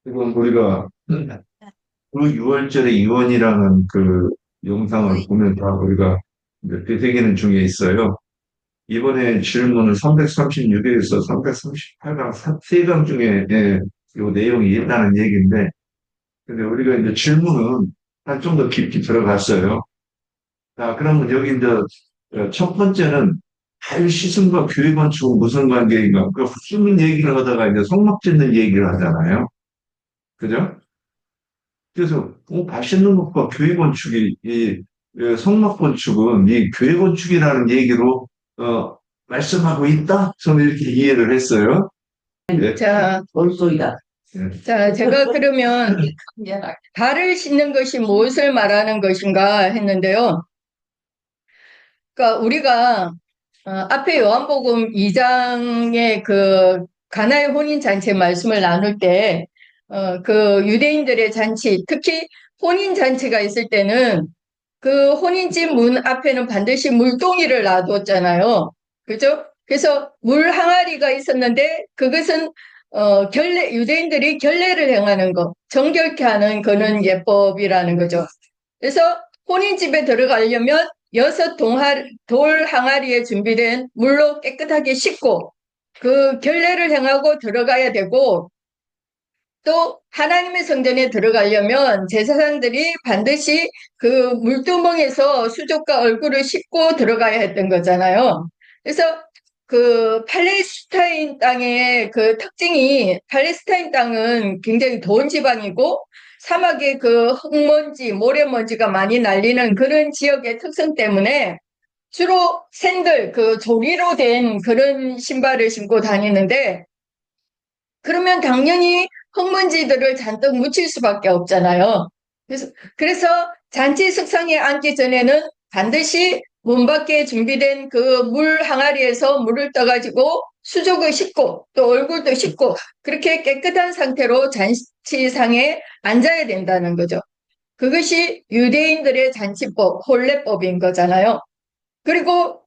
지금 우리가 그 6월절의 유언이라는 그 영상을 보면서 우리가 이제 되새기는 중에 있어요. 이번에 질문은 336에서 338강, 세 강 중에 요 내용이 있다는 얘기인데, 근데 우리가 이제 질문은 한 좀 더 깊이 들어갔어요. 자, 그러면 여기 이제 첫 번째는 자유시설과 교육건축은 무슨 관계인가? 그 무슨 얘기를 하다가 이제 손목 짓는 얘기를 하잖아요. 그죠? 그래서 맛있는 것과 교회 건축이 성막 건축은 이 교회 건축이라는 얘기로 어, 말씀하고 있다? 저는 이렇게 이해를 했어요. 예. 자, 벌써이다. 자, 제가 그러면 발을 씻는 것이 무엇을 말하는 것인가 했는데요. 그러니까 우리가 앞에 요한복음 2장의 그 가나의 혼인 잔치 말씀을 나눌 때 그 유대인들의 잔치, 특히 혼인 잔치가 있을 때는 그 혼인집 문 앞에는 반드시 물동이를 놔뒀잖아요. 그죠? 그래서 물 항아리가 있었는데 그것은 유대인들이 결례를 행하는 거, 정결케 하는 그런 예법이라는 거죠. 그래서 혼인집에 들어가려면 돌 항아리에 준비된 물로 깨끗하게 씻고 그 결례를 행하고 들어가야 되고, 또 하나님의 성전에 들어가려면 제사장들이 반드시 그 물두멍에서 수족과 얼굴을 씻고 들어가야 했던 거잖아요. 그래서 그 팔레스타인 땅의 그 특징이, 팔레스타인 땅은 굉장히 더운 지방이고 사막에 그 흙먼지, 모래먼지가 많이 날리는 그런 지역의 특성 때문에 주로 샌들, 그 조리로 된 그런 신발을 신고 다니는데, 그러면 당연히 흙먼지들을 잔뜩 묻힐 수밖에 없잖아요. 그래서 잔치 석상에 앉기 전에는 반드시 문 밖에 준비된 그 물 항아리에서 물을 떠가지고 수족을 씻고 또 얼굴도 씻고 그렇게 깨끗한 상태로 잔치상에 앉아야 된다는 거죠. 그것이 유대인들의 잔치법, 혼례법인 거잖아요. 그리고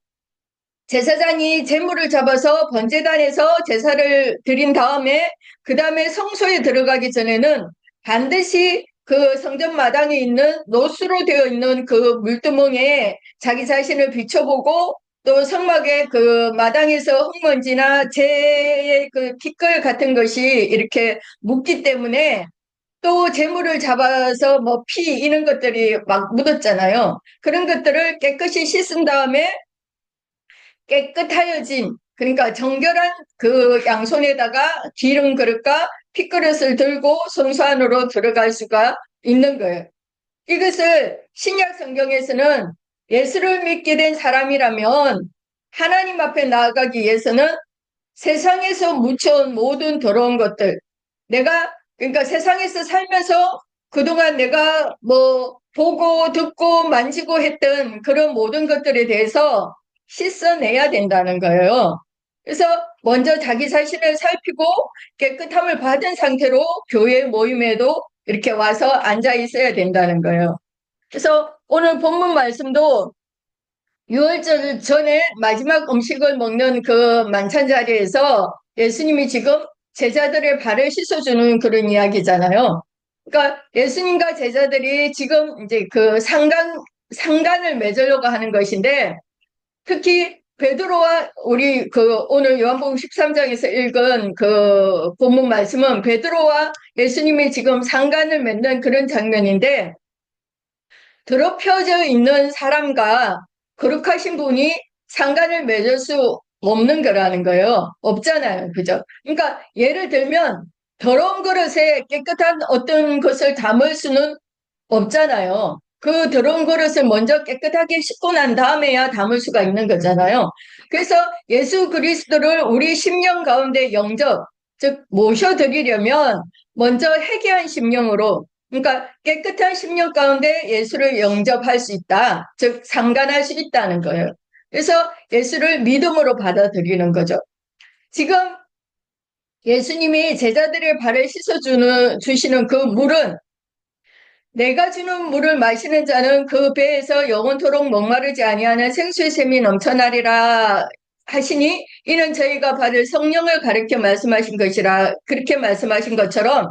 제사장이 제물을 잡아서 번제단에서 제사를 드린 다음에 그 다음에 성소에 들어가기 전에는 반드시 그 성전 마당에 있는 노수로 되어 있는 그 물두멍에 자기 자신을 비춰보고, 또 성막의 그 마당에서 흙먼지나 재의 그 티끌 같은 것이 이렇게 묻기 때문에, 또 재물을 잡아서 뭐 피 이런 것들이 막 묻었잖아요. 그런 것들을 깨끗이 씻은 다음에 깨끗하여진, 그러니까 정결한 그 양손에다가 기름 그릇과 핏그릇을 들고 성소 안으로 들어갈 수가 있는 거예요. 이것을 신약 성경에서는 예수를 믿게 된 사람이라면 하나님 앞에 나아가기 위해서는 세상에서 묻혀온 모든 더러운 것들, 그러니까 세상에서 살면서 그동안 내가 뭐 보고 듣고 만지고 했던 그런 모든 것들에 대해서 씻어내야 된다는 거예요. 그래서 먼저 자기 자신을 살피고 깨끗함을 받은 상태로 교회 모임에도 이렇게 와서 앉아 있어야 된다는 거예요. 그래서 오늘 본문 말씀도 6월절 전에 마지막 음식을 먹는 그 만찬 자리에서 예수님이 지금 제자들의 발을 씻어주는 그런 이야기잖아요. 그러니까 예수님과 제자들이 지금 이제 그 상간을 맺으려고 하는 것인데, 특히 베드로와 우리 그 오늘 요한복음 13장에서 읽은 그 본문 말씀은 베드로와 예수님이 지금 상간을 맺는 그런 장면인데, 더럽혀져 있는 사람과 거룩하신 분이 상관을 맺을 수 없는 거라는 거예요. 없잖아요. 그죠? 그러니까 예를 들면 더러운 그릇에 깨끗한 어떤 것을 담을 수는 없잖아요. 그 더러운 그릇을 먼저 깨끗하게 씻고 난 다음에야 담을 수가 있는 거잖아요. 그래서 예수 그리스도를 우리 심령 가운데 영접, 즉 모셔드리려면 먼저 회개한 심령으로, 그러니까 깨끗한 심령 가운데 예수를 영접할 수 있다. 즉 상관할 수 있다는 거예요. 그래서 예수를 믿음으로 받아들이는 거죠. 지금 예수님이 제자들의 발을 주시는 그 물은, 내가 주는 물을 마시는 자는 그 배에서 영원토록 목마르지 아니하는 생수의 샘이 넘쳐나리라 하시니, 이는 저희가 받을 성령을 가르쳐 말씀하신 것이라, 그렇게 말씀하신 것처럼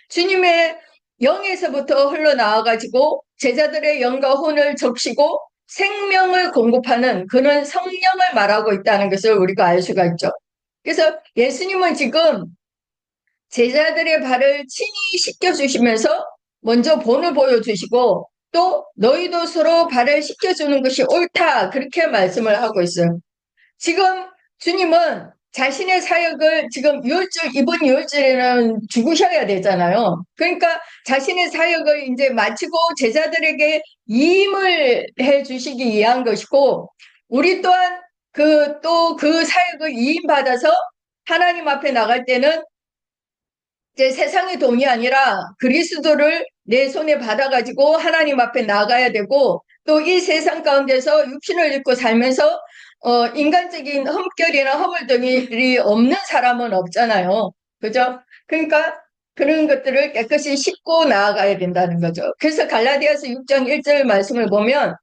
주님의 영에서부터 흘러나와가지고 제자들의 영과 혼을 적시고 생명을 공급하는 그런 성령을 말하고 있다는 것을 우리가 알 수가 있죠. 그래서 예수님은 지금 제자들의 발을 친히 씻겨주시면서 먼저 본을 보여주시고 또 너희도 서로 발을 씻겨주는 것이 옳다 그렇게 말씀을 하고 있어요. 지금 주님은 자신의 사역을 지금 이번 유월절에는 죽으셔야 되잖아요. 그러니까 자신의 사역을 이제 마치고 제자들에게 이임을 해 주시기 위한 것이고, 우리 또한 또 그 사역을 이임받아서 하나님 앞에 나갈 때는 이제 세상의 돈이 아니라 그리스도를 내 손에 받아가지고 하나님 앞에 나가야 되고, 또 이 세상 가운데서 육신을 입고 살면서 인간적인 흠결이나 허물들이 없는 사람은 없잖아요. 그죠? 그러니까 그런 것들을 깨끗이 씻고 나아가야 된다는 거죠. 그래서 갈라디아서 6장 1절 말씀을 보면,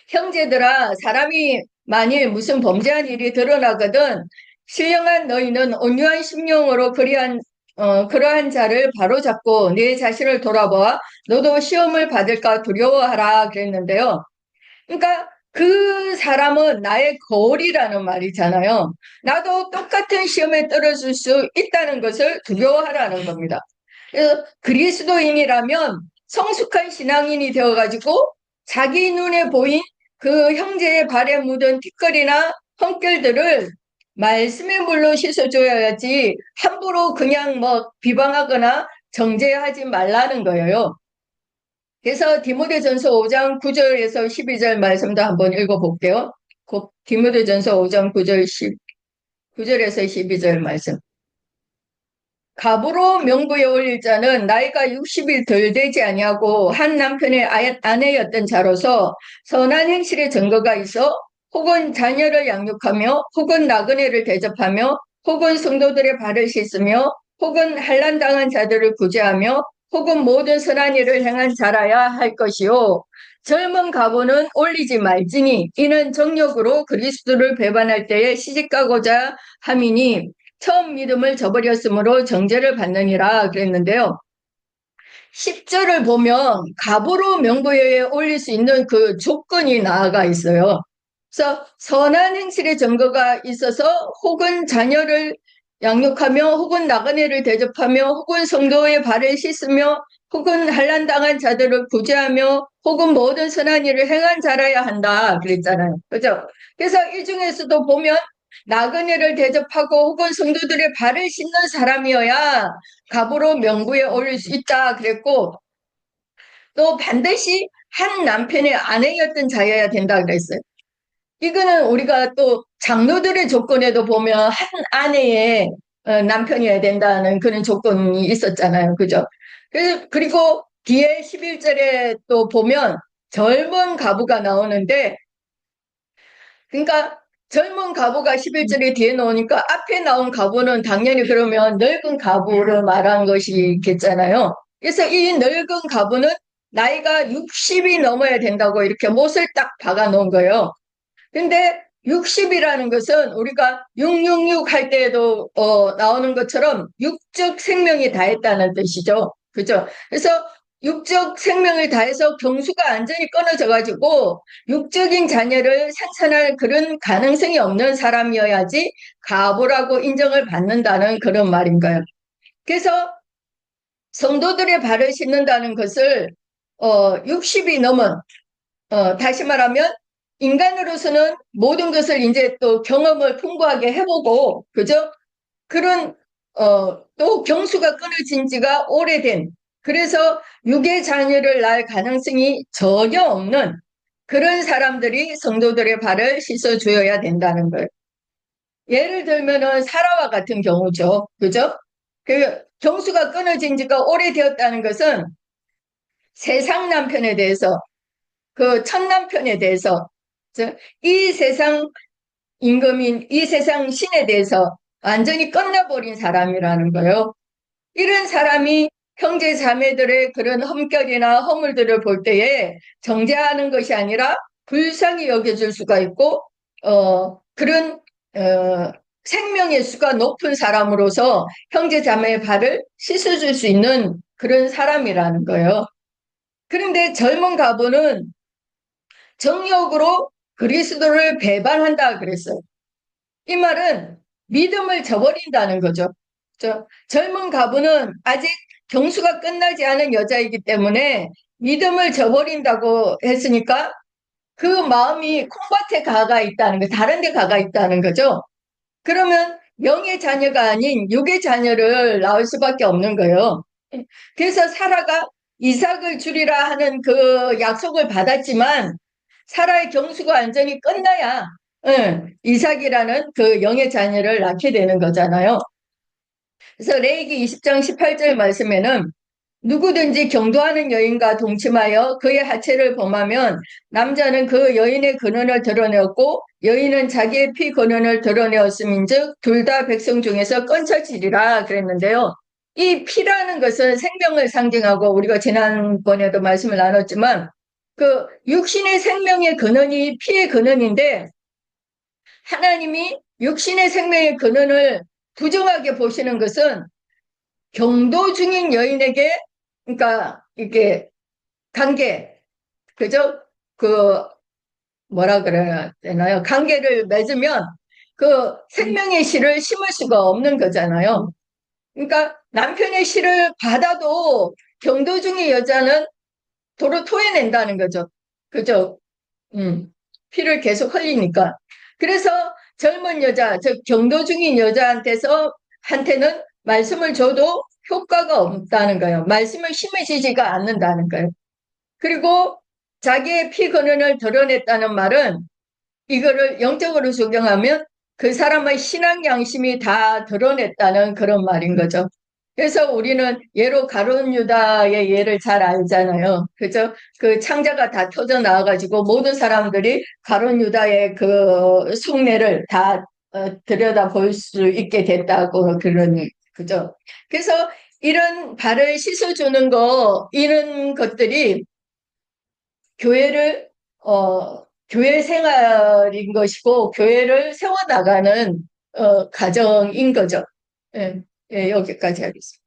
형제들아, 사람이 만일 무슨 범죄한 일이 드러나거든 신령한 너희는 온유한 심령으로 그러한 자를 바로잡고 내 자신을 돌아보아 너도 시험을 받을까 두려워하라 그랬는데요. 그러니까 그 사람은 나의 거울이라는 말이잖아요. 나도 똑같은 시험에 떨어질 수 있다는 것을 두려워하라는 겁니다. 그래서 그리스도인이라면 성숙한 신앙인이 되어가지고 자기 눈에 보인 그 형제의 발에 묻은 티끌이나 헝결들을 말씀의 물로 씻어줘야지 함부로 그냥 뭐 비방하거나 정죄하지 말라는 거예요. 그래서 디모데전서 5장 9절에서 12절 말씀도 한번 읽어볼게요. 디모데전서 5장 9절에서 12절 말씀. 갑으로 명부에 올릴 자는 나이가 60일 덜 되지 아니하고 한 남편의 아내였던 자로서 선한 행실의 증거가 있어 혹은 자녀를 양육하며 혹은 나그네를 대접하며 혹은 성도들의 발을 씻으며 혹은 환난당한 자들을 구제하며 혹은 모든 선한 일을 행한 자라야 할 것이요. 젊은 가부는 올리지 말지니 이는 정욕으로 그리스도를 배반할 때에 시집가고자 함이니 처음 믿음을 저버렸으므로 정죄를 받느니라 그랬는데요. 10절을 보면 갑으로 명부에 올릴 수 있는 그 조건이 나아가 있어요. 그래서 선한 행실의 증거가 있어서 혹은 자녀를 양육하며 혹은 나그네를 대접하며 혹은 성도의 발을 씻으며 혹은 환난당한 자들을 구제하며 혹은 모든 선한 일을 행한 자라야 한다 그랬잖아요. 그죠? 그래서 이 중에서도 보면 나그네를 대접하고 혹은 성도들의 발을 씻는 사람이어야 갑으로 명부에 올릴 수 있다 그랬고, 또 반드시 한 남편의 아내였던 자여야 된다 그랬어요. 이거는 우리가 또 장로들의 조건에도 보면 한 아내의 남편이어야 된다는 그런 조건이 있었잖아요. 그죠? 그리고 뒤에 11절에 또 보면 젊은 가부가 나오는데, 그러니까 젊은 가부가 11절에 뒤에 나오니까 앞에 나온 가부는 당연히 그러면 늙은 가부를 말한 것이겠잖아요. 그래서 이 늙은 가부는 나이가 60이 넘어야 된다고 이렇게 못을 딱 박아 놓은 거예요. 근데 60이라는 것은 우리가 666 할 때에도 나오는 것처럼 육적 생명이 다했다는 뜻이죠. 그죠? 그래서 육적 생명을 다해서 경수가 완전히 끊어져가지고 육적인 자녀를 생산할 그런 가능성이 없는 사람이어야지 가부라고 인정을 받는다는 그런 말인가요? 그래서 성도들의 발을 씻는다는 것을 60이 넘은 다시 말하면 인간으로서는 모든 것을 이제 또 경험을 풍부하게 해보고, 그죠? 그런, 또 경수가 끊어진 지가 오래된, 그래서 육의 자녀를 낳을 가능성이 전혀 없는 그런 사람들이 성도들의 발을 씻어주어야 된다는 거예요. 예를 들면은 사라와 같은 경우죠. 그죠? 그 경수가 끊어진 지가 오래되었다는 것은 세상 남편에 대해서, 그 첫 남편에 대해서, 이 세상 임금인 이 세상 신에 대해서 완전히 끝나버린 사람이라는 거예요. 이런 사람이 형제 자매들의 그런 흠결이나 허물들을 볼 때에 정죄하는 것이 아니라 불쌍히 여겨줄 수가 있고 그런 생명의 수가 높은 사람으로서 형제 자매의 발을 씻어줄 수 있는 그런 사람이라는 거예요. 그런데 젊은 가부는 정욕으로 그리스도를 배반한다 그랬어요. 이 말은 믿음을 저버린다는 거죠. 젊은 가부는 아직 경수가 끝나지 않은 여자이기 때문에 믿음을 저버린다고 했으니까 그 마음이 콩밭에 가가 있다는 거, 다른 데 가가 있다는 거죠. 그러면 영의 자녀가 아닌 육의 자녀를 낳을 수밖에 없는 거예요. 그래서 사라가 이삭을 주리라 하는 그 약속을 받았지만 사라의 경수가 완전히 끝나야 이삭이라는 그 영의 자녀를 낳게 되는 거잖아요. 그래서 레위기 20장 18절 말씀에는 누구든지 경도하는 여인과 동침하여 그의 하체를 범하면 남자는 그 여인의 근원을 드러내었고 여인은 자기의 피 근원을 드러내었음인즉 둘 다 백성 중에서 끊쳐지리라 그랬는데요. 이 피라는 것은 생명을 상징하고 우리가 지난번에도 말씀을 나눴지만 그 육신의 생명의 근원이 피의 근원인데 하나님이 육신의 생명의 근원을 부정하게 보시는 것은 경도 중인 여인에게 그러니까 이게 관계 그죠? 그 뭐라 그래야 되나요? 관계를 맺으면 그 생명의 씨를 심을 수가 없는 거잖아요. 그러니까 남편의 씨를 받아도 경도 중인 여자는 도로 토해낸다는 거죠. 그죠? 피를 계속 흘리니까. 그래서 젊은 여자, 즉 경도 중인 한테는 말씀을 줘도 효과가 없다는 거예요. 말씀을 심으시지가 않는다는 거예요. 그리고 자기의 피 근원을 드러냈다는 말은 이거를 영적으로 적용하면 그 사람의 신앙 양심이 다 드러냈다는 그런 말인 거죠. 그래서 우리는 예로 가룟 유다의 예를 잘 알잖아요. 그죠? 그 창자가 다 터져 나와가지고 모든 사람들이 가룟 유다의 그 속내를 다 들여다 볼 수 있게 됐다고 그런 그죠? 그래서 이런 발을 씻어주는 이런 것들이 교회를 교회 생활인 것이고 교회를 세워나가는 가정인 거죠. 예, 예, 여기까지 하겠습니다.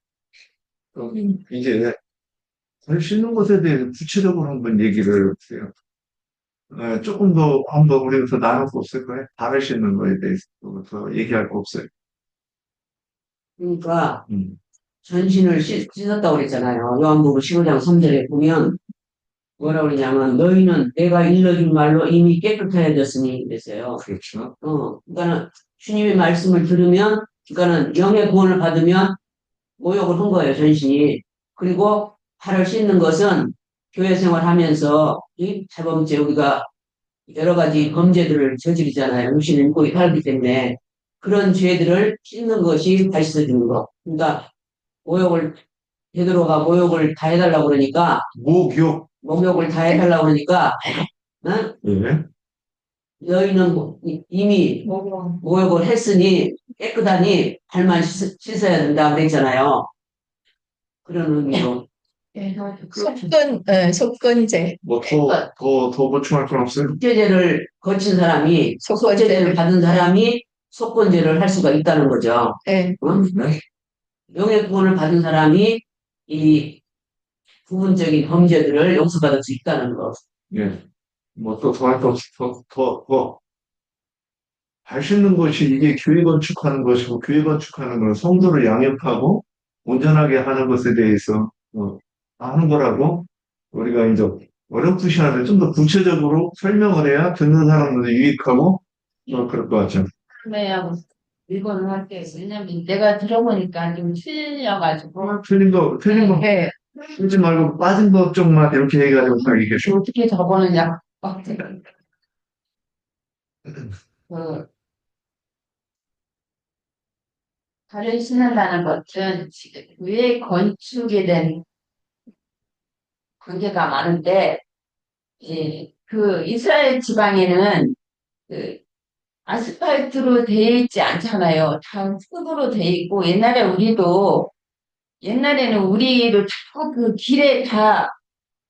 그럼 이제 발 씻는 것에 대해서 구체적으로 한번 얘기를 해주세요. 조금 더 한번 우리가 더 나눌 거 없을까요? 발을 씻는 거에 대해서 더 얘기할 거 없어요. 그러니까 음, 전신을 씻었다고 그랬잖아요. 요한복음 15장 3절에 보면 뭐라 그러냐면 너희는 내가 일러준 말로 이미 깨끗해졌으니 그랬어요. 그렇죠. 그러니까는 주님의 말씀을 들으면 그러니까는 영의 구원을 받으면 모욕을 한 거예요, 전신이. 그리고 발을 씻는 것은 교회 생활하면서 이 자범죄 우리가 여러 가지 범죄들을 저지르잖아요. 육신의 물고기 살기 때문에 그런 죄들을 씻는 것이 발 씻어주는 거. 그러니까 모욕을 베드로가 모욕을 다 해달라고 그러니까 목욕을 다 해달라고 그러니까 응? 예. 너희는 이미 모욕을 했으니 깨끗하니 발만 씻어야 된다 그랬잖아요. 그런 의미로. 속건제. 더 보충할 건 없어요? 속죄제를 거친 사람이, 속죄제를 속건제를. 받은 사람이 속건제를 할 수가 있다는 거죠. 예. 응? 영의 구원을 받은 사람이 이 부분적인 범죄들을 용서받을 수 있다는 거. 예. 더 할 거 없어. 발 씻는 것이 이게 교회 건축하는 것이고, 교회 건축하는 건 성도를 양육하고, 온전하게 하는 것에 대해서, 하는 거라고, 우리가 이제 어렴풋이 하는데 좀 더 구체적으로 설명을 해야 듣는 사람들도 유익하고, 그럴 것 같죠. 매하고 일본을 할게. 왜냐면 내가 들어보니까 좀 틀려가지고 틀린 거, 예. 쓰지 말고 빠진 것 쪽만 이렇게 해가지고 딱 이게 어떻게 적어놓냐. 그 발을 신는다는 것은 지금 왜 건축에 대한 관계가 많은데 그 이스라엘 지방에는 그 아스팔트로 되어 있지 않잖아요. 다 흙으로 되어 있고 옛날에는 우리도 자꾸 그 길에 다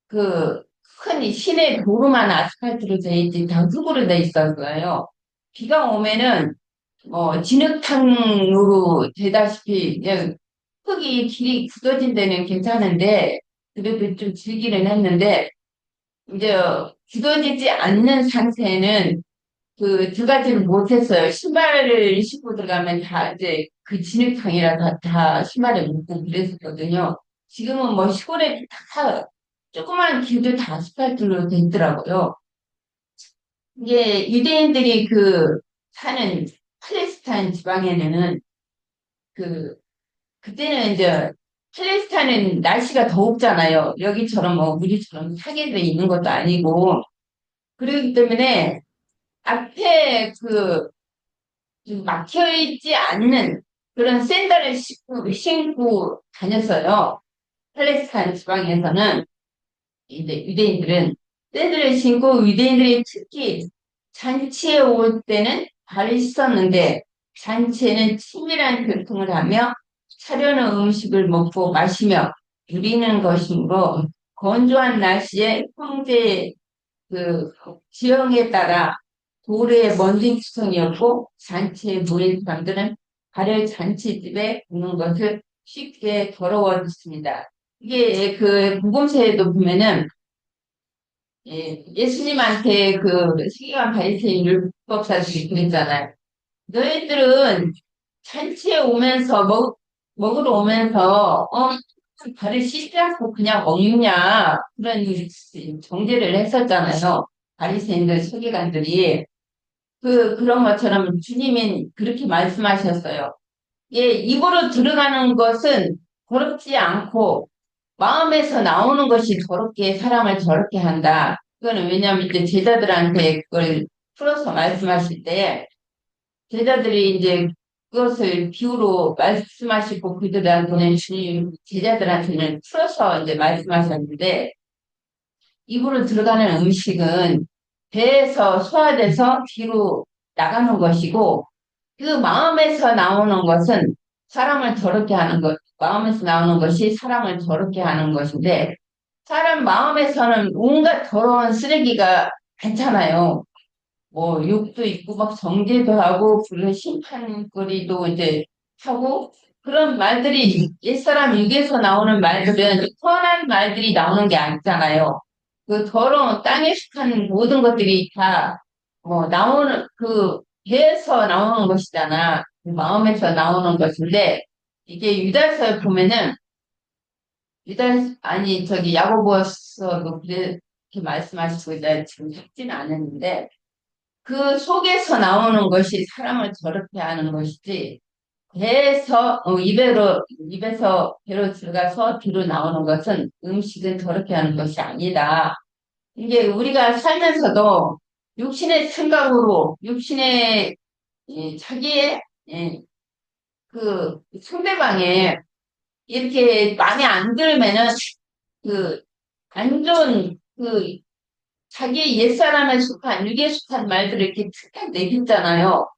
그 큰 시내 도로만 아스팔트로 돼 있지 다 흙으로 돼 있었어요. 비가 오면은 진흙탕으로 되다시피, 흙이 길이 굳어진 데는 괜찮은데, 그래도 좀 질기는 했는데, 이제 굳어지지 않는 상태는 그 두 가지를 못했어요. 신발을 신고 들어가면 다 이제 그 진흙탕이라 다 신발에 묻고 그랬었거든요. 지금은 뭐 시골에 다 조그만 길도 다 아스팔트로 돼 있더라고요. 이게 유대인들이 그 사는 팔레스타인 지방에는 그 그때는 이제 팔레스타인은 날씨가 더웁잖아요. 여기처럼 뭐 우리처럼 사계절에 있는 것도 아니고 그렇기 때문에 앞에 좀 막혀있지 않는 그런 샌들을 신고 다녔어요. 팔레스타인 지방에서는 이제 유대인들은 샌들을 신고 유대인들이 특히 잔치에 올 때는 발을 씻었는데 잔치에는 치밀한 교통을 하며 차려놓은 음식을 먹고 마시며 누리는 것이므로 건조한 날씨에 형제 그 지형에 따라 도로에 먼지투성이었고 잔치에 모인 사람들은 발을 잔치집에 굽는 것을 쉽게 더러워졌습니다. 이게 그 복음서에도 보면은 예수님한테 그 세계관 바리새인 율법사들이 그랬잖아요. 너희들은 잔치에 오면서 먹으러 오면서 발을 씻지 않고 그냥 먹냐 그런 정죄를 했었잖아요. 바리새인들 서기관들이 그런 것처럼 주님이 그렇게 말씀하셨어요. 예, 입으로 들어가는 것은 더럽지 않고 마음에서 나오는 것이 더럽게 사람을 더럽게 한다. 그거는 왜냐하면 이제 제자들한테 그걸 풀어서 말씀하실 때 제자들이 이제 그것을 비유로 말씀하시고 그들한테는 주님 제자들한테는 풀어서 이제 말씀하셨는데 입으로 들어가는 음식은 배에서 소화돼서 뒤로 나가는 것이고 그 마음에서 나오는 것은 사람을 더럽게 하는 것, 마음에서 나오는 것이 사람을 더럽게 하는 것인데 사람 마음에서는 온갖 더러운 쓰레기가 많잖아요. 뭐 욕도 있고 막 정죄도 하고 그런 심판거리도 이제 하고 그런 말들이 옛사람 입에서 나오는 말들은 선한 말들이 나오는 게 아니잖아요. 그 더러운 땅에 속한 모든 것들이 다 뭐 나오는 그 배에서 나오는 것이잖아. 그 마음에서 나오는 것인데 이게 유다서에 보면은 유다 아니 저기 야고보서도 그렇게 말씀하시고 내가 지금 읽지는 않았는데 그 속에서 나오는 것이 사람을 더럽게 하는 것이지, 입에서 배로 들어가서 뒤로 나오는 것은 음식은 더럽게 하는 것이 아니다. 이게 우리가 살면서도 육신의 생각으로, 자기의, 예, 그 상대방에 이렇게 마음에 안 들면은 그, 안 좋은, 자기 옛사람에 속한, 육에 속한 말들을 이렇게 툭탁 내뱉잖아요.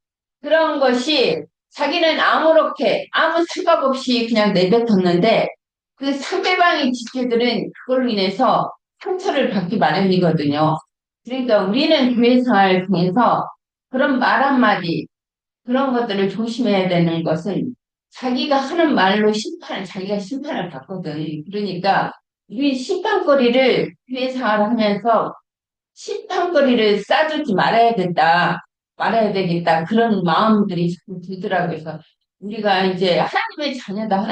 그런 것이 자기는 아무렇게 아무 생각 없이 그냥 내뱉었는데 그 상대방의 지체들은 그걸로 인해서 상처를 받기 마련이거든요. 그러니까 우리는 교회 생활을 통해서 그런 말 한마디 그런 것들을 조심해야 되는 것은 자기가 하는 말로 자기가 심판을 받거든. 그러니까 우리 심판거리를 교회 생활을 하면서 심판거리를 쌓아두지 말아야 된다. 말아야 되겠다. 그런 마음들이 자꾸 들더라고요. 그래서 우리가 이제 하나님의 자녀다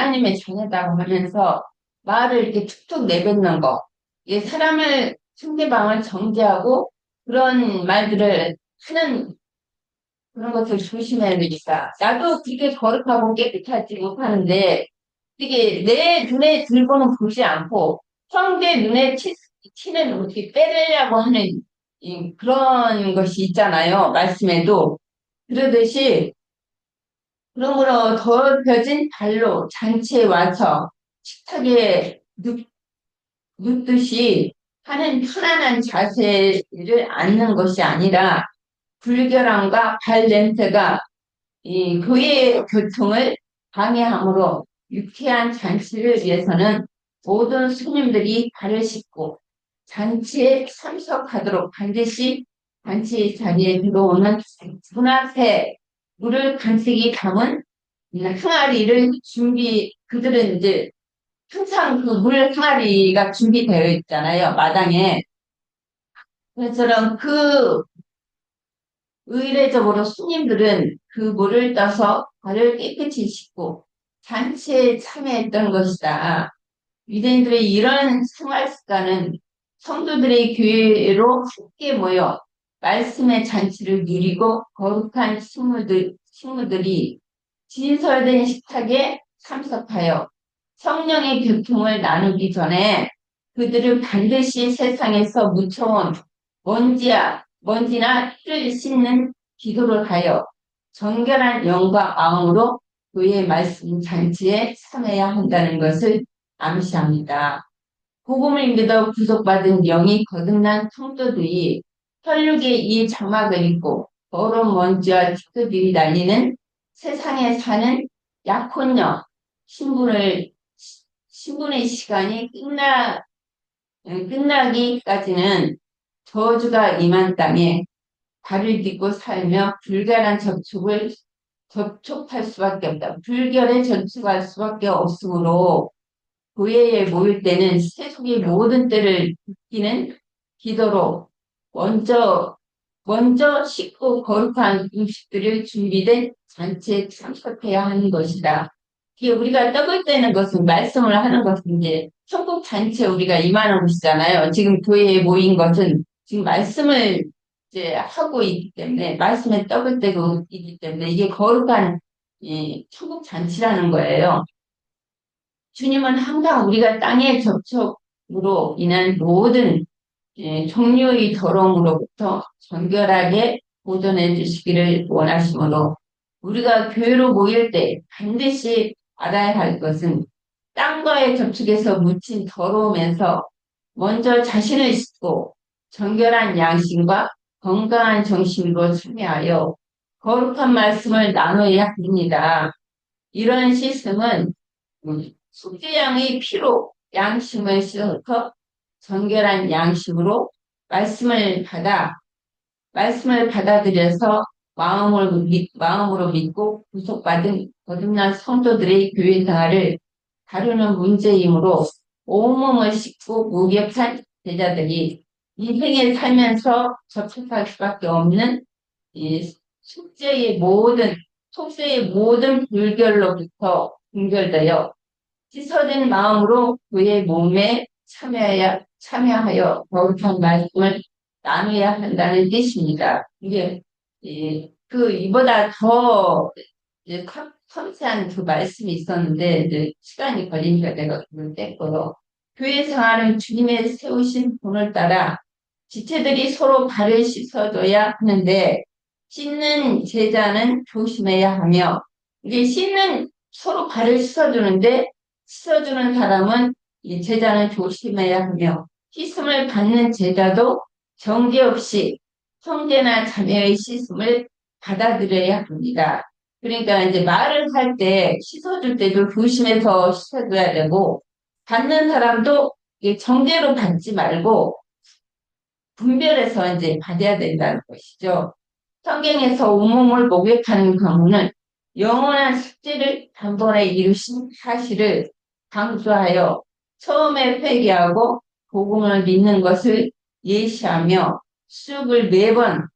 하면서 말을 이렇게 툭툭 내뱉는 거. 이게 상대방을 정죄하고 그런 말들을 하는 그런 것을 조심해야 되니까. 나도 그렇게 거룩하고 깨끗하지 못하는데 이게 내 눈에 들고는 보지 않고 형제 눈에 티는 어떻게 빼내려고 하는 그런 것이 있잖아요. 말씀에도. 그러듯이 그러므로 더럽혀진 발로 잔치에 와서 식탁에 눕듯이 하는 편안한 자세를 앉는 것이 아니라 불결함과 발 냄새가 이 교회의 교통을 방해하므로 유쾌한 잔치를 위해서는 모든 손님들이 발을 씻고 잔치에 참석하도록 반드시 잔치 자리에 들어오는 문 앞에 물을 간직히 담은 항아리를 그들은 이제 항상 그 물 항아리가 준비되어 있잖아요, 마당에. 그처럼 그 의례적으로 손님들은 그 물을 떠서 발을 깨끗이 씻고 잔치에 참여했던 것이다. 유대인들의 이런 생활 습관은 성도들의 교회로 함께 모여 말씀의 잔치를 누리고 거룩한 식물들이 진설된 식탁에 참석하여 성령의 교통을 나누기 전에 그들은 반드시 세상에서 묻혀온 먼지나 피를 씻는 기도를 하여 정결한 영과 마음으로 그의 말씀 잔치에 참여해야 한다는 것을 암시합니다. 복음을 믿어 구속받은 영이 거듭난 성도들이 혈육의 이 장막을 입고 더러운 먼지와 티끌들이 날리는 세상에 사는 약혼녀 신분의 시간이 끝나기까지는 저주가 임한 땅에 발을 딛고 살며 불결한 접촉할 수밖에 없다. 불결에 접촉할 수밖에 없으므로 교회에 모일 때는 세속의 모든 때를 느끼는 기도로 먼저 씻고 거룩한 음식들을 준비된 잔치에 참석해야 하는 것이다. 이게 우리가 떡을 떼는 것은 말씀을 하는 것인데 천국 잔치에 우리가 임하는 것이잖아요. 지금 교회에 모인 것은 지금 말씀을 이제 하고 있기 때문에 말씀에 떡을 떼고 있기 때문에 이게 거룩한 천국 잔치라는 거예요. 주님은 항상 우리가 땅의 접촉으로 인한 모든 종류의 더러움으로부터 정결하게 보존해 주시기를 원하시므로 우리가 교회로 모일 때 반드시 알아야 할 것은 땅과의 접촉에서 묻힌 더러움에서 먼저 자신을 씻고 정결한 양심과 건강한 정신으로 참여하여 거룩한 말씀을 나눠야 합니다. 이런 시스템은 숙제양의 피로 양심을 씻어서 정결한 양심으로 말씀을 받아들여서 마음으로 믿고 구속받은 거듭난 성도들의 교회 생활을 다루는 문제이므로 온몸을 씻고 무력한 제자들이 인생에 살면서 접촉할 수밖에 없는 이 속죄의 모든 불결로부터 분별되어 씻어진 마음으로 그의 몸에 참여하여 거룩한 말씀을 나누어야 한다는 뜻입니다. 이게 이보다 더 이제 섬세한 그 말씀이 있었는데 이제 시간이 걸리니까 내가 그걸 뗐고요. 교회 생활은 주님의 세우신 본을 따라 지체들이 서로 발을 씻어줘야 하는데 씻는 제자는 조심해야 하며 이게 서로 발을 씻어주는 사람은 이 제자는 조심해야 하며 씻음을 받는 제자도 정죄 없이 형제나 자매의 씻음을 받아들여야 합니다. 그러니까 이제 말을 할 때 씻어줄 때도 조심해서 씻어줘야 되고 받는 사람도 정죄로 받지 말고 분별해서 이제 받아야 된다는 것이죠. 성경에서 온몸을 목욕하는 경우는 영원한 숙제를 단번에 이루신 사실을 강조하여 처음에 회개하고 복음을 믿는 것을 예시하며 수업을 매번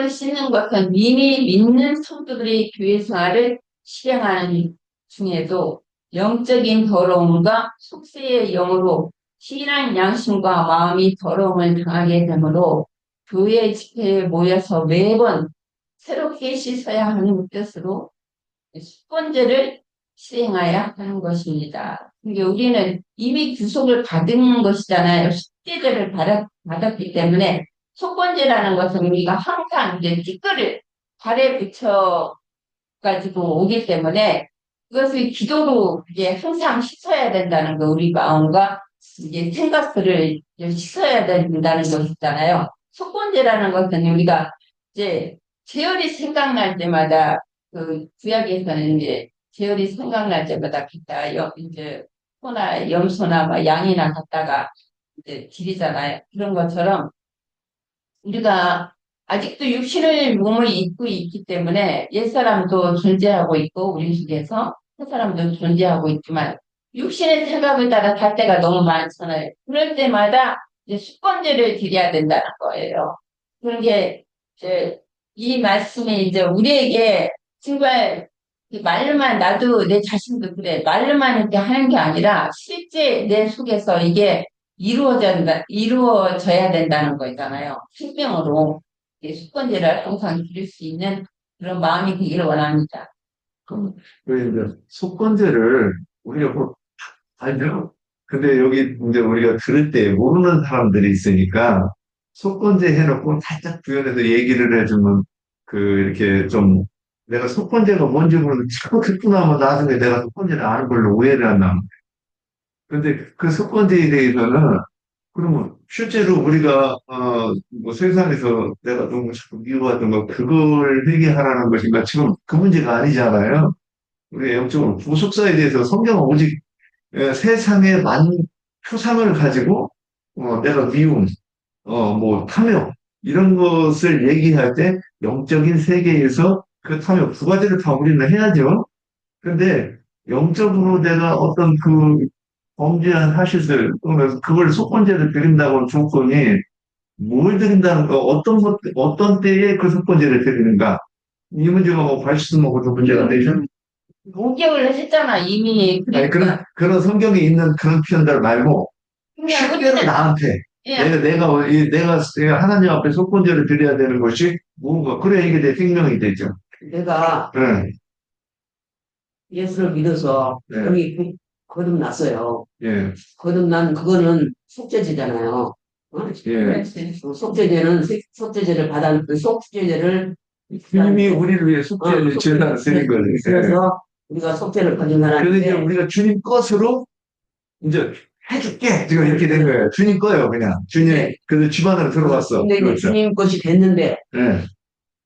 씻는 것은 이미 믿는 성도들의 교회 생활을 실행하는 중에도 영적인 더러움과 속세의 영으로 신앙 양심과 마음이 더러움을 당하게 되므로 교회 집회에 모여서 매번 새롭게 씻어야 하는 뜻으로 숙번제를 시행해야 하는 것입니다. 근데 우리는 이미 구속을 받은 것이잖아요. 숙제제를 받았기 때문에 속건제라는 것은 우리가 항상 이제 티끌을 발에 붙여 가지고 오기 때문에 그것을 기도로 이제 항상 씻어야 된다는 거, 우리 마음과 이제 생각들을 이제 씻어야 된다는 것이잖아요. 속건제라는 것은 우리가 이제 제열이 생각날 때마다 그 구약에서는 이제 제열이 생각날 때마다 이제 소나 염소나 막 양이나 갖다가 이제 드리잖아요. 그런 것처럼 우리가 아직도 육신의 몸을 입고 있기 때문에 옛사람도 존재하고 있고 우리 속에서 새사람도 존재하고 있지만 육신의 생각을 따라 살 때가 너무 많잖아요. 그럴 때마다 이제 수건제를 드려야 된다는 거예요. 그런 게 이제 이 말씀이 이제 우리에게 정말 말로만 나도 내 자신도 그래 말로만 이렇게 하는 게 아니라 실제 내 속에서 이게 이루어져야 된다는 거잖아요. 생명으로 수건제를 항상 드릴 수 있는 그런 마음이 되기를 원합니다. 그 이제 속건제를 우리가 뭐 알죠? 근데 여기 이제 우리가 들을 때 모르는 사람들이 있으니까 속건제 해놓고 살짝 구현해서 얘기를 해주면 그 이렇게 좀 내가 속건제가 뭔지 모르는데 자꾸 듣고 나면 나중에 내가 속건제를 아는 걸로 오해를 한다. 근데 그 속건제에 대해서는 그러면 실제로 우리가 뭐 세상에서 내가 너무 자꾸 미워하던 거 그걸 회개하라는 것인가 지금 그 문제가 아니잖아요. 우리 영적으로 구속사에 대해서 성경은 오직 세상의 표상을 가지고 내가 미움, 뭐 탐욕 이런 것을 얘기할 때 영적인 세계에서 그 탐욕 두 가지를 다 우리는 해야죠. 근데 영적으로 내가 어떤 그 범죄한 사실들 또는 그걸 속건제를 드린다고 조건이 뭘 드린다는 거 어떤 때에 그 속건제를 드리는가 이 문제가 뭐 발수먹어도 문제가 되죠. 5개월 했잖아, 이미. 아니, 그러니까. 그런 성경에 있는 그런 표현들 말고, 그냥 실제로 우리는, 나한테, 예, 내가 하나님 앞에 속건제를 드려야 되는 것이 뭔가, 그래야 이게 내 생명이 되죠. 내가 네, 예수를 믿어서 네, 여기 거듭났어요. 예, 거듭난 그거는 속죄제잖아요. 어? 예. 그렇지. 속죄제를 받아 그 속죄제를 주님이 우리를 위해 속죄를 제단을 드린 거예요. 그래서 우리가 속죄를 받은 그래서 이제 사람인데 우리가 주님 것으로 이제 해줄게. 지금 이렇게 된 거예요. 주님 거예요, 그냥. 주님, 네. 그래서 집 안으로 들어갔어. 근데 이제 그렇죠. 주님 것이 됐는데 예,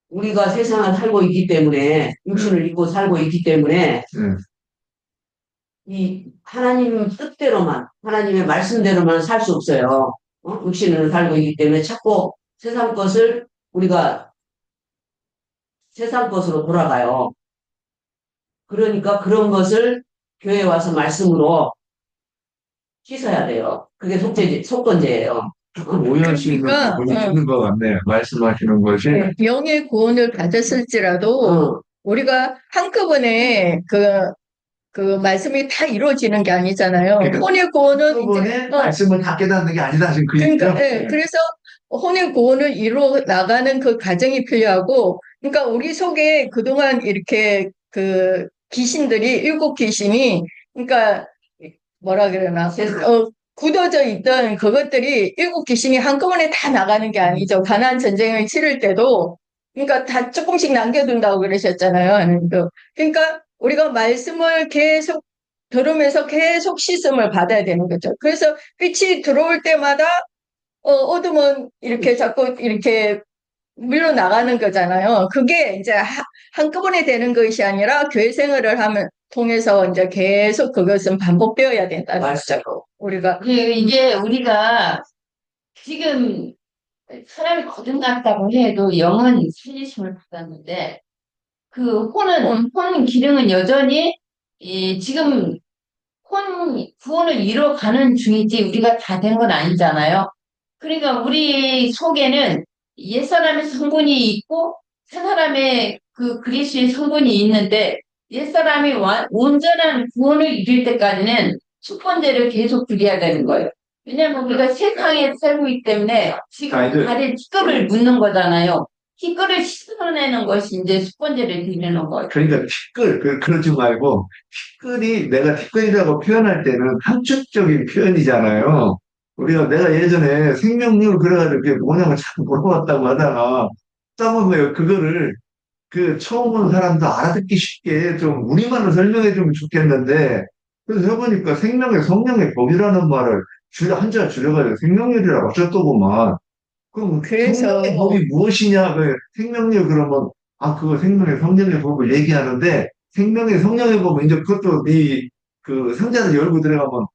우리가 세상을 살고 있기 때문에 육신을 입고 살고 있기 때문에 예. 이 하나님 뜻대로만 하나님의 말씀대로만 살 수 없어요. 육신을 살고 있기 때문에 자꾸 세상 것을 우리가 세상 것으로 돌아가요. 그러니까 그런 것을 교회에 와서 말씀으로 씻어야 돼요. 그게 속건제예요. 조금 오해하시는 그러니까, 부분이 있는 것 같네요. 말씀하시는 것이. 영의 구원을 받았을지라도 어, 우리가 한꺼번에 그 말씀이 다 이루어지는 게 아니잖아요. 그러니까 혼의 구원은 한꺼번에 이제, 말씀을 다 깨닫는 게 아니다. 지금 그 그러니까, 얘기죠? 예, 그래서 혼의 구원을 이루어 나가는 그 과정이 필요하고, 그러니까 우리 속에 그동안 이렇게 그 귀신들이, 일곱 귀신이, 그러니까 뭐라 그러나, 굳어져 있던 그것들이 일곱 귀신이 한꺼번에 다 나가는 게 아니죠. 가나안 전쟁을 치를 때도, 그러니까 다 조금씩 남겨둔다고 그러셨잖아요. 하나님도. 그러니까 우리가 말씀을 계속 들으면서 계속 씻음을 받아야 되는 거죠. 그래서 빛이 들어올 때마다 어둠은 이렇게 자꾸 이렇게 밀려나가는 거잖아요. 그게 이제 한꺼번에 되는 것이 아니라 교회 생활을 하면 통해서 이제 계속 그것은 반복되어야 된다는 맞아요. 거죠. 우리가 이제 우리가 지금 사람이 거듭났다고 해도 영은 살리심을 받았는데 혼 기능은 여전히 지금 구원을 이뤄가는 중이지 우리가 다 된 건 아니잖아요. 그러니까 우리 속에는 옛사람의 성분이 있고 새사람의 그 그리스도의 성분이 있는데 옛사람이 온전한 구원을 이룰 때까지는 수권제를 계속 드려야 되는 거예요. 왜냐하면 우리가 세상에 살고 있기 때문에 지금 자, 이제 발에 티끌을 묻는 거잖아요. 티끌을 씻어내는 것이 이제 수권제를 드리는 거예요. 그러니까 그러지 말고, 내가 티끌이라고 표현할 때는 함축적인 표현이잖아요. 내가 예전에 생명률 그래가지고 그게 뭐냐고 자꾸 물어봤다고 하다가, 써보면 그거를 처음 본 사람도 알아듣기 쉽게 좀 우리말로 설명해 주면 좋겠는데, 그래서 해보니까 생명의 성령의 법이라는 말을 한자 줄여가지고 생명률이라고 어쩌더구만. 그럼 그래서 생명의 법이 무엇이냐? 생명력 그러면 그거 생명의 성령의 법을 얘기하는데 생명의 성령의 법은 이제 그것도 그 상자를 열고 들어가면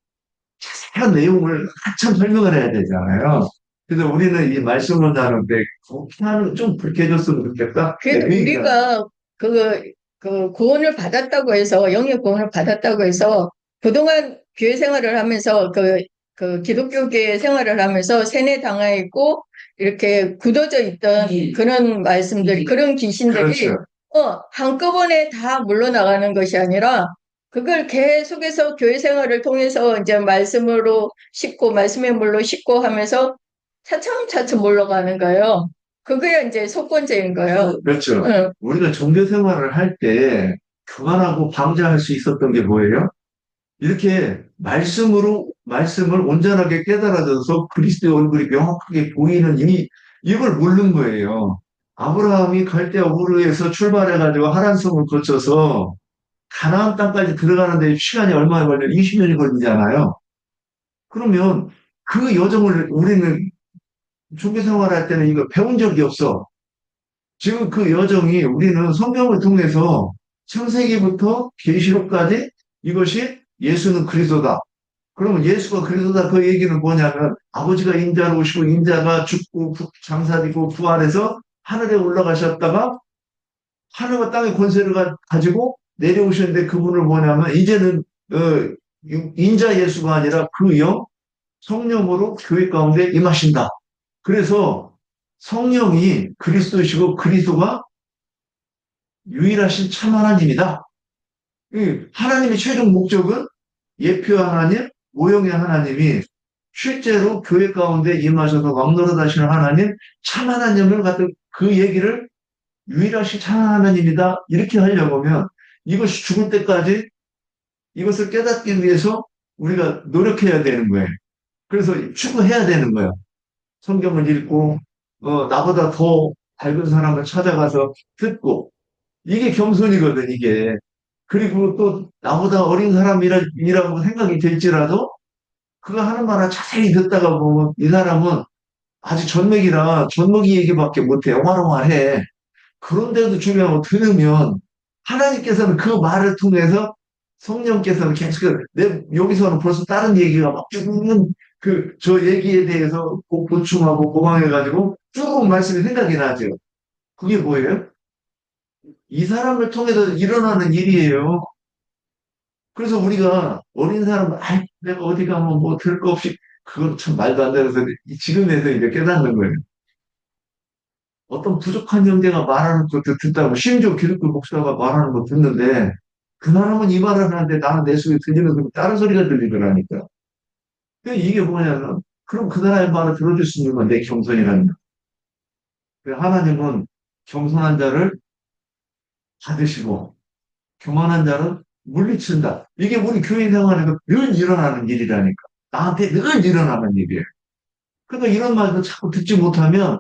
자세한 내용을 한참 설명을 해야 되잖아요. 그래서 우리는 이 말씀을 나누는데 그렇게 하는 좀 그렇게 해줬으면 좋겠다. 네, 그래도 그 얘기가 우리가 그 구원을 받았다고 해서, 영의 구원을 받았다고 해서, 그동안 교회 생활을 하면서, 그 기독교계 생활을 하면서 세뇌당하고, 이렇게 굳어져 있던 그런 말씀들, 그런 귀신들이, 그렇죠. 한꺼번에 다 물러나가는 것이 아니라, 그걸 계속해서 교회 생활을 통해서 이제 말씀으로 씻고, 말씀의 물로 씻고 하면서 차츰차츰 물러가는 거예요. 그거야 이제 속건제인 거예요. 그렇죠. 응. 우리가 종교 생활을 할 때 교만하고 방지할 수 있었던 게 뭐예요? 이렇게 말씀을 온전하게 깨달아져서 그리스도의 얼굴이 명확하게 보이는 이걸 모르는 거예요. 아브라함이 갈대아 우르에서 출발해가지고 하란 성을 거쳐서 가나안 땅까지 들어가는데 시간이 얼마나 걸려? 20년이 걸리잖아요. 그러면 그 여정을 우리는 종교 생활할 때는 이거 배운 적이 없어. 지금 그 여정이 우리는 성경을 통해서 창세기부터 계시록까지 이것이 예수는 그리스도다. 그러면 예수가 그리스도다 그 얘기는 뭐냐면 아버지가 인자로 오시고 인자가 죽고 장사되고 부활해서 하늘에 올라가셨다가 하늘과 땅의 권세를 가지고 내려오셨는데 그분을 뭐냐면 이제는 인자 예수가 아니라 그 영 성령으로 교회 가운데 임하신다. 그래서 성령이 그리스도이시고 그리스도가 유일하신 참 하나님이다. 하나님의 최종 목적은 예표 하나님, 모형의 하나님이 실제로 교회 가운데 임하셔서 왕노릇하시는 하나님, 참 하나님을 갖다 그 얘기를 유일하신 참 하나님이다. 이렇게 하려고 하면 이것이 죽을 때까지 이것을 깨닫기 위해서 우리가 노력해야 되는 거예요. 그래서 추구해야 되는 거예요. 성경을 읽고, 나보다 더 밝은 사람을 찾아가서 듣고, 이게 겸손이거든, 이게. 그리고 또 나보다 어린 사람이라고 생각이 될지라도 그가 하는 말을 자세히 듣다가 보면 이 사람은 아직 전맥이라 전먹이 얘기밖에 못해. 옹알옹알해. 그런데도 중요한 거 들으면 하나님께서는 그 말을 통해서 성령께서는 계속 여기서는 벌써 다른 얘기가 막 쭉 있는 저 얘기에 대해서 꼭 보충하고 보강해가지고 쭉 말씀이 생각이 나죠. 그게 뭐예요? 이 사람을 통해서 일어나는 일이에요. 그래서 우리가 어린 사람은, 내가 어디 가면 뭐 들을 거 없이, 그건 참 말도 안 되는 소리. 지금에서 이제 깨닫는 거예요. 어떤 부족한 형제가 말하는 것도 듣다고, 심지어 기독교 목사가 말하는 거 듣는데, 그 사람은 이 말을 하는데 나는 내 속에 들리는 소리, 다른 소리가 들리더라니까. 그러니까 이게 뭐냐면, 그럼 그 사람의 말을 들어줄 수 있는 건 내 겸손이라는 거예요. 하나님은 겸손한 자를 받으시고, 교만한 자는 물리친다. 이게 우리 교회 생활에서 늘 일어나는 일이라니까. 나한테 늘 일어나는 일이에요. 그러니까 이런 말도 자꾸 듣지 못하면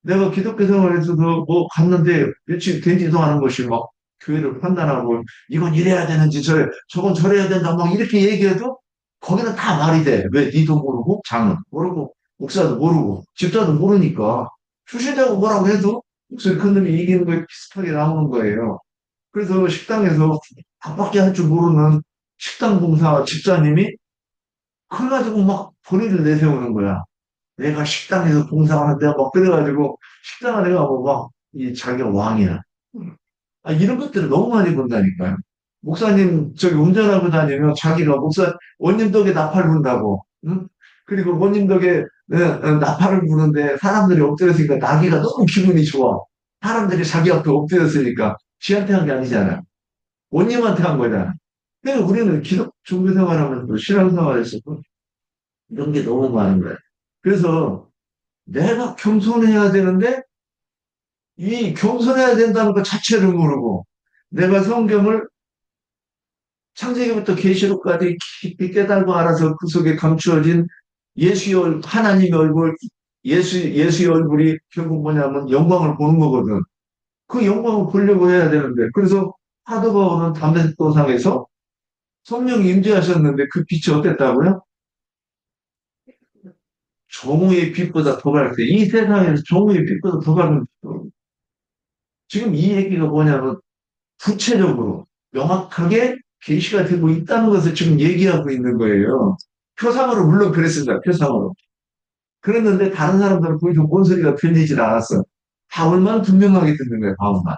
내가 기독교 생활에서도 뭐 갔는데 며칠 되지도 않은 것이 막 교회를 판단하고 이건 이래야 되는지 저건 저래야 된다 막 이렇게 얘기해도 거기는 다 말이 돼. 왜? 니도 모르고 장은 모르고 목사도 모르고 집사도 모르니까 주신다고 뭐라고 해도 목소리 큰 놈이 이기는 거에 비슷하게 나오는 거예요. 그래서 식당에서 밥밖에 할 줄 모르는 식당 봉사 집사님이 그래가지고 막 본인을 내세우는 거야. 내가 식당에서 봉사하는데 막 그래가지고 식당 안에 가고 막 이 자기가 왕이야. 이런 것들을 너무 많이 본다니까요. 목사님 저기 운전하고 다니면 자기가 원님 덕에 나팔 분다고. 응? 그리고 원님 덕에 나팔을 부는데 사람들이 엎드렸으니까 나기가 너무 기분이 좋아. 사람들이 자기 앞에 엎드렸으니까 지한테 한 게 아니잖아. 원님한테 한 거잖아. 그러니까 우리는 기독 종교 생활하면서 신앙생활에서도 이런 게 너무 많은 거야. 그래서 내가 겸손해야 되는데 이 겸손해야 된다는 것 자체를 모르고 내가 성경을 창세기부터 계시록까지 깊이 깨달고 알아서 그 속에 감추어진 하나님의 얼굴, 예수의 얼굴이 결국 뭐냐면 영광을 보는 거거든. 그 영광을 보려고 해야 되는데 그래서 사도 바울은 담메색도상에서 성령이 임재하셨는데 그 빛이 어땠다고요? 정오의 빛보다 더 밝대. 이 세상에서 정오의 빛보다 더 밝은 빛. 지금 이 얘기가 뭐냐면 구체적으로 명확하게 계시가 되고 있다는 것을 지금 얘기하고 있는 거예요. 표상으로 물론 그랬습니다. 표상으로. 그랬는데 다른 사람들은 거기서 뭔 소리가 들리질 않았어. 바울만 분명하게 듣는 거예요, 바울만.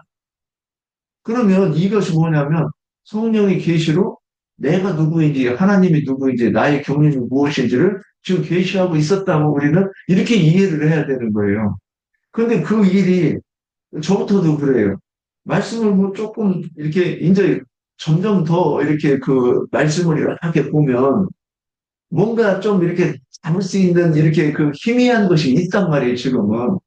그러면 이것이 뭐냐면 성령의 계시로 내가 누구인지, 하나님이 누구인지, 나의 경륜이 무엇인지를 지금 계시하고 있었다고 우리는 이렇게 이해를 해야 되는 거예요. 그런데 그 일이 저부터도 그래요. 말씀을 뭐 조금 이렇게 이제 점점 더 이렇게 그 말씀을 이렇게 보면 뭔가 좀 이렇게 잡을 수 있는 이렇게 그 희미한 것이 있단 말이에요, 지금은.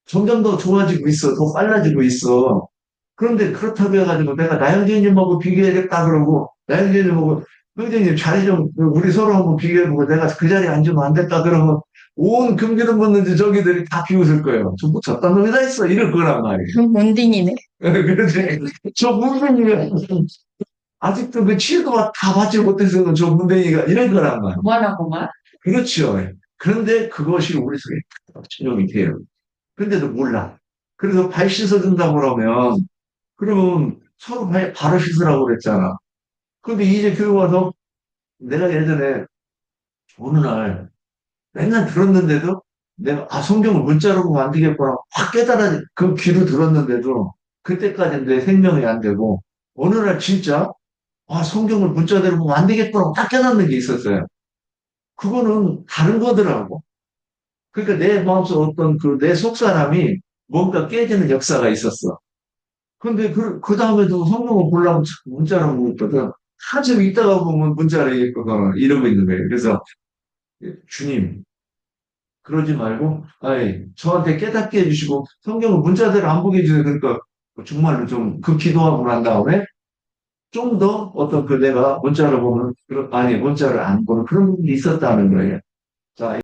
점점 더 좋아지고 있어. 더 빨라지고 있어. 그런데 그렇다고 해가지고 내가 나영재님하고 비교해야겠다 그러고, 나영재님하고, 형제님 자리 좀, 우리 서로 한번 비교해보고 내가 그 자리에 앉으면 안 됐다 그러면 온 금기름 붓는지 저기들이 다 비웃을 거예요. 저뭐 저딴 놈이 다 있어. 이럴 거란 말이에요. 몬딩이네. 그런데 저 문둥이가 아직도 그 치료도 다 받지 못해서 저 문둥이가 이럴 거란 말이에요. 그만하고만. 그렇죠. 그런데 그것이 우리 속에 적용이 돼요. 근데도 몰라. 그래서 발 씻어준다고 그러면, 그러면 서로 발을 씻으라고 그랬잖아. 근데 이제 교회 와서 내가 예전에 어느 날 맨날 들었는데도 내가, 성경을 문자로 보면 안 되겠구나. 확 깨달아, 그 귀로 들었는데도 그때까지는 내 생명이 안 되고, 어느 날 진짜, 성경을 문자대로 보면 안 되겠구나. 딱 깨닫는 게 있었어요. 그거는 다른 거더라고. 그러니까 내 마음속 어떤 그 내 속사람이 뭔가 깨지는 역사가 있었어. 근데 그 다음에도 성경을 보려면 자꾸 문자를 보고 있거든. 한참 있다가 보면 문자를 읽거든. 이러고 있는 거예요. 그래서, 주님, 그러지 말고, 저한테 깨닫게 해주시고, 성경을 문자대로 안 보게 해주세요. 그러니까, 정말로 좀 그 기도하고 난 다음에, 좀 더 어떤 그 내가 문자를 보는, 문자를 안 보는 그런 부분이 있었다는 거예요. 자,